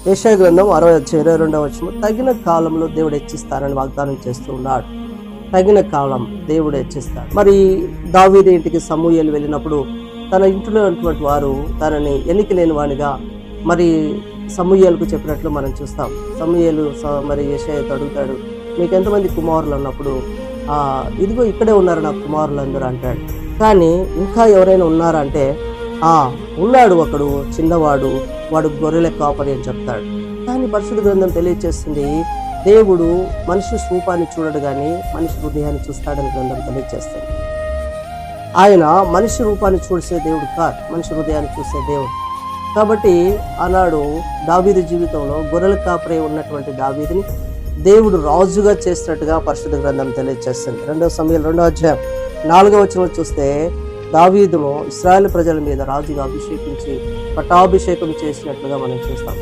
యెషయా గ్రంథం 60:22 తగిన కాలంలో దేవుడు హెచ్చిస్తానని వాగ్దానం చేస్తూ ఉన్నాడు. తగిన కాలం దేవుడు హెచ్చిస్తాడు. మరి దావీదు ఇంటికి సమూయేలు వెళ్ళినప్పుడు తన ఇంట్లో ఉన్నటువంటి వారు తనని ఎన్నిక లేని వాడిగా మరి సమూయేలుకు చెప్పినట్లు మనం చూస్తాం. సమూయేలు మరి యెషయాతో అడుగుతాడు, మీకు ఎంతమంది కుమారులు అన్నప్పుడు ఇదిగో ఇక్కడే ఉన్నారు నా కుమారులు అందరూ అంటాడు. కానీ ఇంకా ఎవరైనా ఉన్నారా అంటే ఉన్నాడు ఒకడు చిన్నవాడు, వాడు గొర్రెల కాపరి అని చెప్తాడు. కానీ పరిశుద్ధ గ్రంథం తెలియజేస్తుంది, దేవుడు మనిషి రూపాన్ని చూడడు కానీ మనిషి హృదయాన్ని చూస్తాడని గ్రంథం తెలియజేస్తుంది. ఆయన మనిషి రూపాన్ని చూసే దేవుడు కాదు, మనిషి హృదయాన్ని చూసే దేవుడు. కాబట్టి ఆనాడు దావీదు జీవితంలో గొర్రెల కాపరి ఉన్నటువంటి దావీదుని దేవుడు రాజుగా చేసినట్టుగా పరిశుద్ధ గ్రంథం తెలియజేస్తుంది. 2 సమూయేలు 2:4 చూస్తే దావీదును ఇశ్రాయేలు ప్రజల మీద రాజుగా అభిషేకించి పట్టాభిషేకం చేసినట్లుగా మనం చూస్తాం.